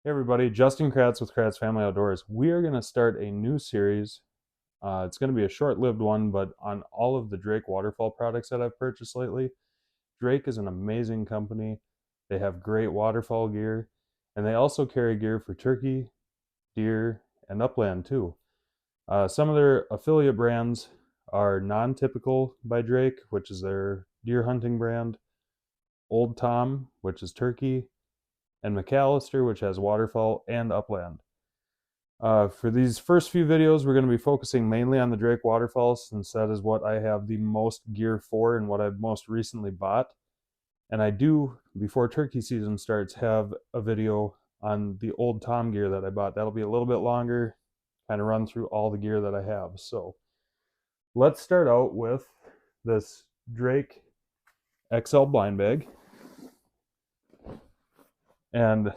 Hey everybody, Justin Kratz with Kratz Family Outdoors. We are going to start a new series. It's going to be a short-lived one, but on all of the Drake waterfowl products that I've purchased lately. Drake is an amazing company. They have great waterfowl gear, and they also carry gear for turkey, deer, and upland too. Some of their affiliate brands are Non-Typical by Drake, which is their deer hunting brand, Old Tom, which is turkey, and McAllister, which has waterfowl and upland. For these first few videos, we're going to be focusing mainly on the Drake waterfowl, since that is what I have the most gear for and what I've most recently bought. And I do, before turkey season starts, have a video on the Old Tom gear that I bought. That'll be a little bit longer, kind of run through all the gear that I have. So let's start out with this Drake XL blind bag. And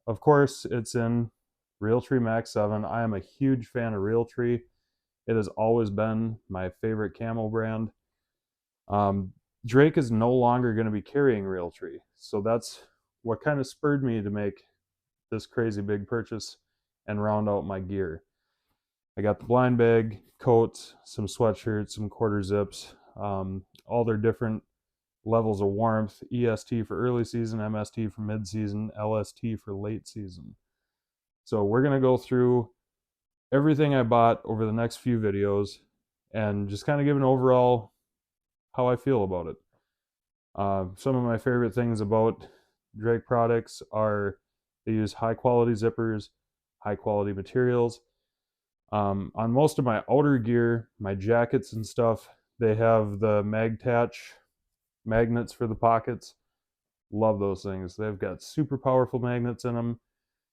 of course, it's in Realtree Max 7. I am a huge fan of Realtree. It has always been my favorite camo brand. Drake is no longer going to be carrying Realtree, so that's what kind of spurred me to make this crazy big purchase and round out my gear. I got the blind bag, coats, some sweatshirts, some quarter zips, all their different levels of warmth: EST for early season, MST for mid-season, LST for late season. So we're going to go through everything I bought over the next few videos and just kind of give an overall how I feel about it. Some of my favorite things about Drake products are they use high quality zippers, high quality materials. On most of my outer gear, my jackets and stuff, they have the MagTach magnets for the pockets. Love those things. They've got super powerful magnets in them.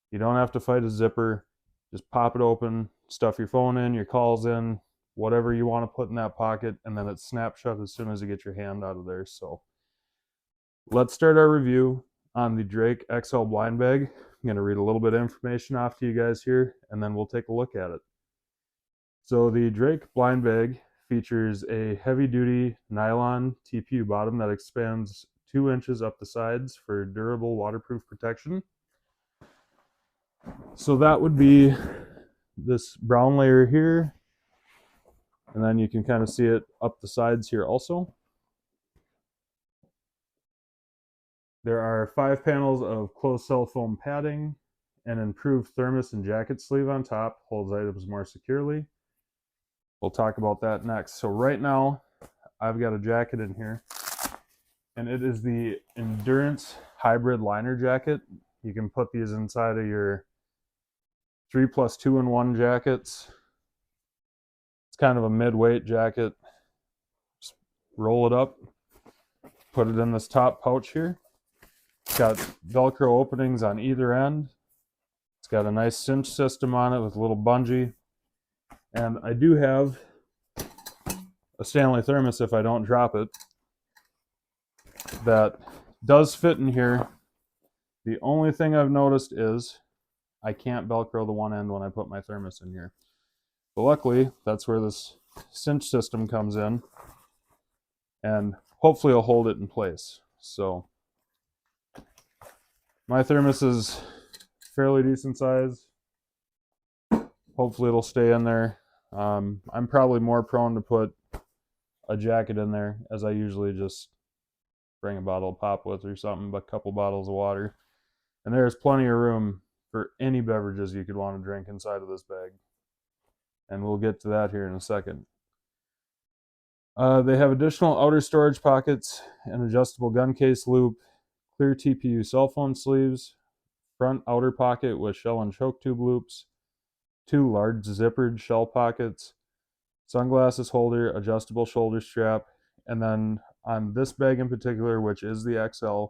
You don't have to fight a zipper. Just pop it open, stuff your phone in, your calls in, whatever you want to put in that pocket, and then it's snap shut as soon as you get your hand out of there. So let's start our review on the Drake XL blind bag. I'm going to read a little bit of information off to you guys here, and then we'll take a look at it. So the Drake blind bag features a heavy-duty nylon TPU bottom that expands 2 inches up the sides for durable waterproof protection. So that would be this brown layer here, and then you can kind of see it up the sides here also. There are 5 panels of closed cell foam padding. An improved thermos and jacket sleeve on top holds items more securely. We'll talk about that next. So right now, I've got a jacket in here, and it is the Endurance Hybrid Liner Jacket. You can put these inside of your 3+2 in-1 jackets. It's kind of a mid-weight jacket. Just roll it up, put it in this top pouch here. It's got Velcro openings on either end. It's got a nice cinch system on it with a little bungee. And I do have a Stanley thermos if I don't drop it that does fit in here. The only thing I've noticed is I can't Velcro the one end when I put my thermos in here. But luckily, that's where this cinch system comes in, and hopefully it'll hold it in place. So my thermos is fairly decent size. Hopefully it'll stay in there. I'm probably more prone to put a jacket in there, as I usually just bring a bottle of pop with or something, but a couple bottles of water. And there's plenty of room for any beverages you could want to drink inside of this bag. And we'll get to that here in a second. They have additional outer storage pockets, an adjustable gun case loop, clear TPU cell phone sleeves, front outer pocket with shell and choke tube loops, 2 large zippered shell pockets, sunglasses holder, adjustable shoulder strap, and then on this bag in particular, which is the XL,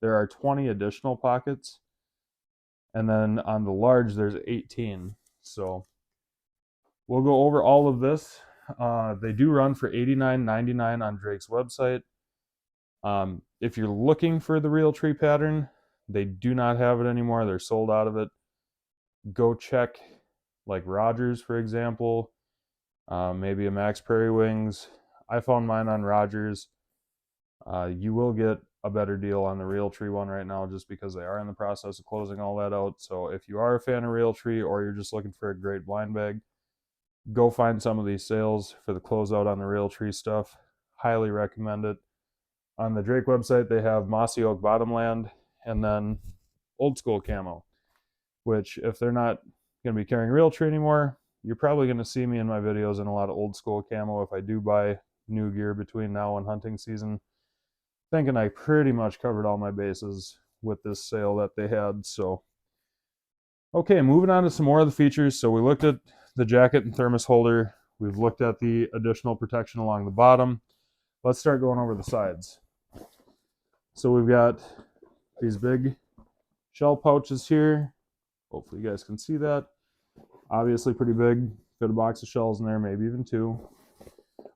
there are 20 additional pockets. And then on the large, there's 18. So we'll go over all of this. They do run for $89.99 on Drake's website. If you're looking for the Realtree pattern, they do not have it anymore. They're sold out of it. Go check like Rogers, for example, maybe a Max Prairie Wings. I found mine on Rogers. You will get a better deal on the Realtree one right now, just because they are in the process of closing all that out. So if you are a fan of Realtree, or you're just looking for a great blind bag, go find some of these sales for the closeout on the Realtree stuff. Highly recommend it. On the Drake website, they have Mossy Oak Bottomland and then Old School Camo, which if they're not going to be carrying Realtree anymore, you're probably going to see me in my videos in a lot of Old School Camo if I do buy new gear between now and hunting season. Thinking I pretty much covered all my bases with this sale that they had. So, okay, moving on to some more of the features. So we looked at the jacket and thermos holder. We've looked at the additional protection along the bottom. Let's start going over the sides. So we've got these big shell pouches here. Hopefully you guys can see that. Obviously pretty big. Fit a box of shells in there, maybe even two.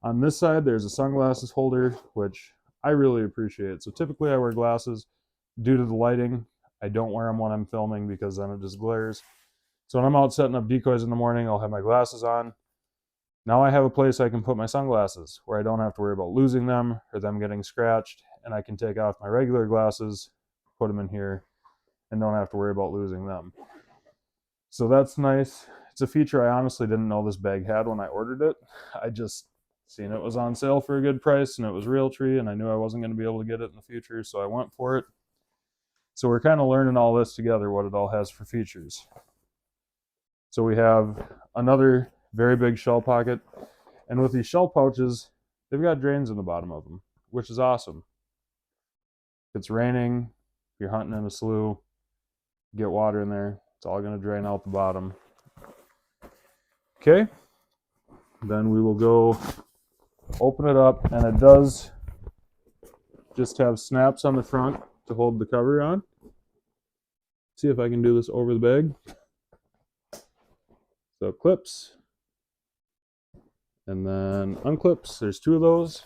On this side, there's a sunglasses holder, which I really appreciate. So typically I wear glasses. Due to the lighting, I don't wear them when I'm filming because then it just glares. So when I'm out setting up decoys in the morning, I'll have my glasses on. Now I have a place I can put my sunglasses where I don't have to worry about losing them or them getting scratched, and I can take off my regular glasses, put them in here, and don't have to worry about losing them. So that's nice. It's a feature I honestly didn't know this bag had when I ordered it. I just seen it was on sale for a good price and it was Realtree, and I knew I wasn't going to be able to get it in the future, so I went for it. So we're kind of learning all this together, what it all has for features. So we have another very big shell pocket, and with these shell pouches, they've got drains in the bottom of them, which is awesome. If it's raining, if you're hunting in a slough, get water in there, it's all going to drain out the bottom. Okay, then we will go open it up, and it does just have snaps on the front to hold the cover on. See if I can do this over the bag. So clips, and then unclips. There's two of those.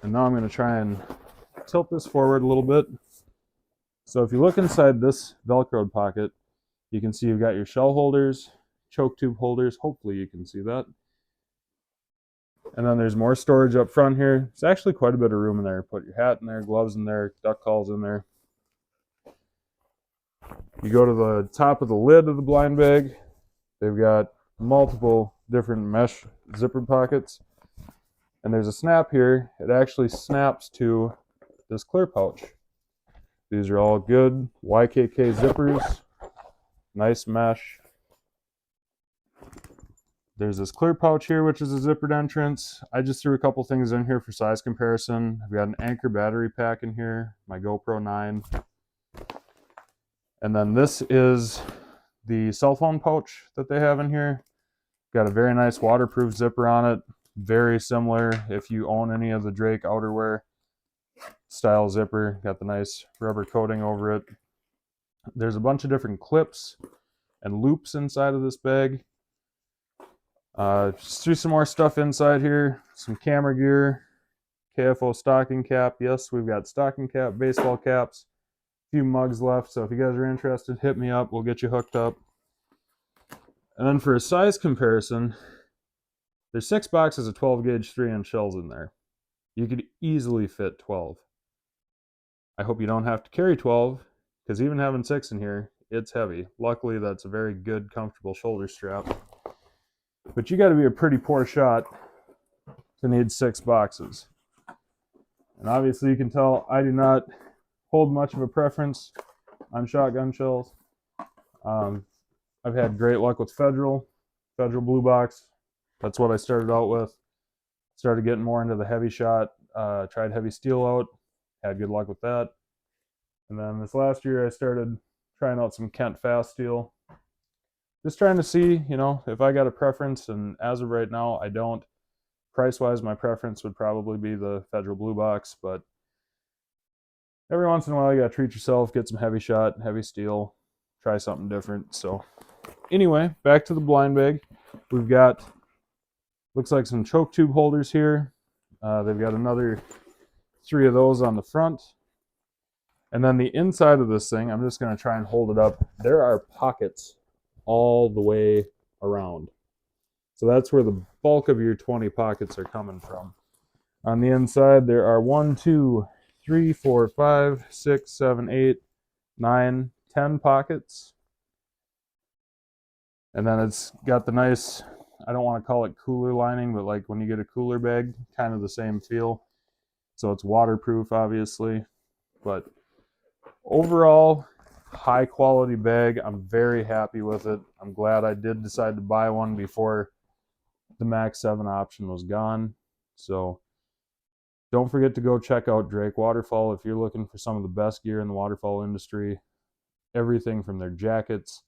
And now I'm going to try and tilt this forward a little bit. So if you look inside this Velcroed pocket, you can see you've got your shell holders, choke tube holders. Hopefully you can see that. And then there's more storage up front here. It's actually quite a bit of room in there. Put your hat in there, gloves in there, duck calls in there. You go to the top of the lid of the blind bag. They've got multiple different mesh zipper pockets. And there's a snap here. It actually snaps to this clear pouch. These are all good YKK zippers. Nice mesh. There's this clear pouch here, which is a zippered entrance. I just threw a couple things in here for size comparison. I've got an Anchor battery pack in here, my GoPro 9. And then this is the cell phone pouch that they have in here. Got a very nice waterproof zipper on it. Very similar if you own any of the Drake outerwear style zipper. Got the nice rubber coating over it. There's a bunch of different clips and loops inside of this bag. Just threw some more stuff inside here. Some camera gear, KFO stocking cap. Yes, we've got stocking cap, baseball caps, a few mugs left. So if you guys are interested, hit me up. We'll get you hooked up. And then for a size comparison, there's 6 boxes of 12 gauge 3-inch shells in there. You could easily fit 12. I hope you don't have to carry 12, because even having 6 in here, it's heavy. Luckily, that's a very good, comfortable shoulder strap. But you got to be a pretty poor shot to need 6 boxes. And obviously you can tell I do not hold much of a preference on shotgun shells. I've had great luck with Federal Blue Box. That's what I started out with. Started getting more into the heavy shot. Tried heavy steel out. Had good luck with that. And then this last year I started trying out some Kent Fast Steel. Just trying to see, if I got a preference, and as of right now, I don't. Price-wise, my preference would probably be the Federal Blue Box, but every once in a while, you gotta treat yourself, get some heavy shot, heavy steel, try something different. So anyway, back to the blind bag. We've got, looks like some choke tube holders here. They've got another 3 of those on the front. And then the inside of this thing, I'm just gonna try and hold it up. There are pockets all the way around. So that's where the bulk of your 20 pockets are coming from. On the inside, there are 1, 2, 3, 4, 5, 6, 7, 8, 9, 10 pockets. And then it's got the nice, I don't want to call it cooler lining, but like when you get a cooler bag, kind of the same feel. So it's waterproof, obviously. But overall, high quality bag. I'm very happy with it. I'm glad I did decide to buy one before the Max 7 option was gone. So don't forget to go check out Drake Waterfowl if you're looking for some of the best gear in the waterfowl industry. Everything from their jackets,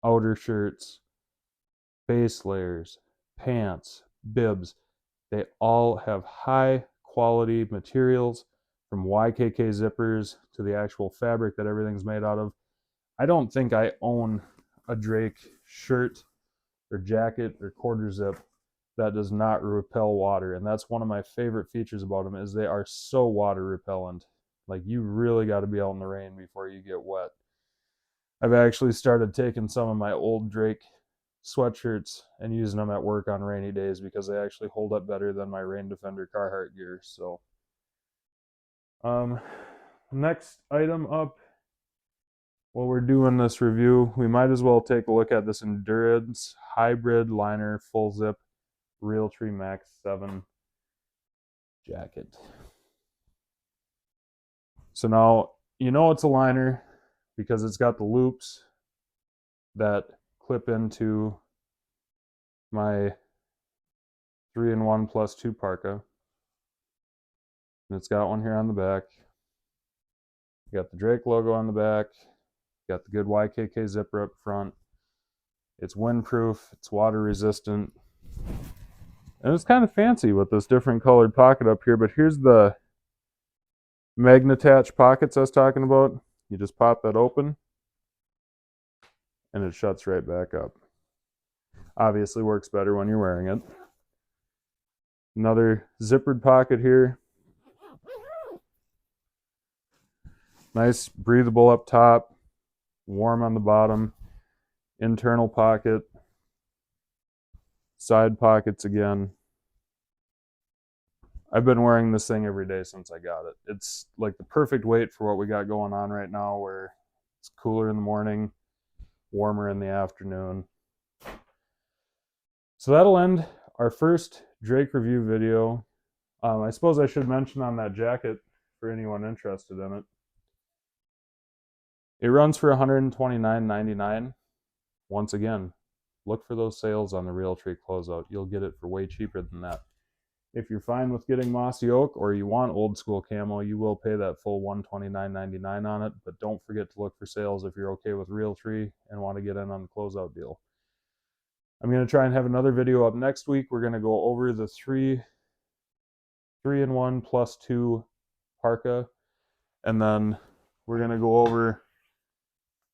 outer shirts, base layers, pants, bibs. They all have high quality materials, from YKK zippers to the actual fabric that everything's made out of. I don't think I own a Drake shirt or jacket or quarter zip that does not repel water, and that's one of my favorite features about them, is they are so water repellent. Like, you really got to be out in the rain before you get wet. I've actually started taking some of my old Drake sweatshirts and using them at work on rainy days because they actually hold up better than my Rain Defender Carhartt gear. So next item up, while we're doing this review, we might as well take a look at this Endurance Hybrid Liner Full Zip Realtree Max 7 jacket. So now, you know it's a liner because it's got the loops that clip into my 3-in-1 plus 2 parka. And it's got one here on the back. Got the Drake logo on the back. Got the good YKK zipper up front. It's windproof, it's water resistant. And it's kind of fancy with this different colored pocket up here, but here's the Magnatach pockets I was talking about. You just pop that open and it shuts right back up. Obviously works better when you're wearing it. Another zippered pocket here. Nice breathable up top, warm on the bottom. Internal pocket, side pockets again. I've been wearing this thing every day since I got it. It's like the perfect weight for what we got going on right now, where it's cooler in the morning, warmer in the afternoon. So that'll end our first Drake review video. I suppose I should mention on that jacket, for anyone interested in it, it runs for $129.99. Once again, look for those sales on the Realtree closeout. You'll get it for way cheaper than that. If you're fine with getting mossy oak or you want old school camo, you will pay that full $129.99 on it, but don't forget to look for sales if you're okay with Realtree and want to get in on the closeout deal. I'm going to try and have another video up next week. We're going to go over the 3-in-1 plus 2 parka, and then we're going to go over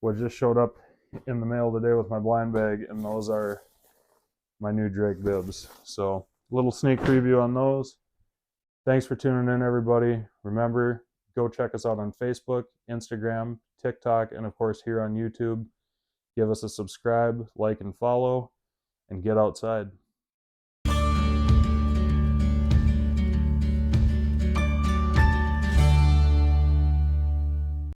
what just showed up in the mail today with my blind bag, and those are my new Drake bibs. So little sneak preview on those. Thanks for tuning in, everybody. Remember, go check us out on Facebook, Instagram, TikTok, and of course here on YouTube. Give us a subscribe, like, and follow, and get outside.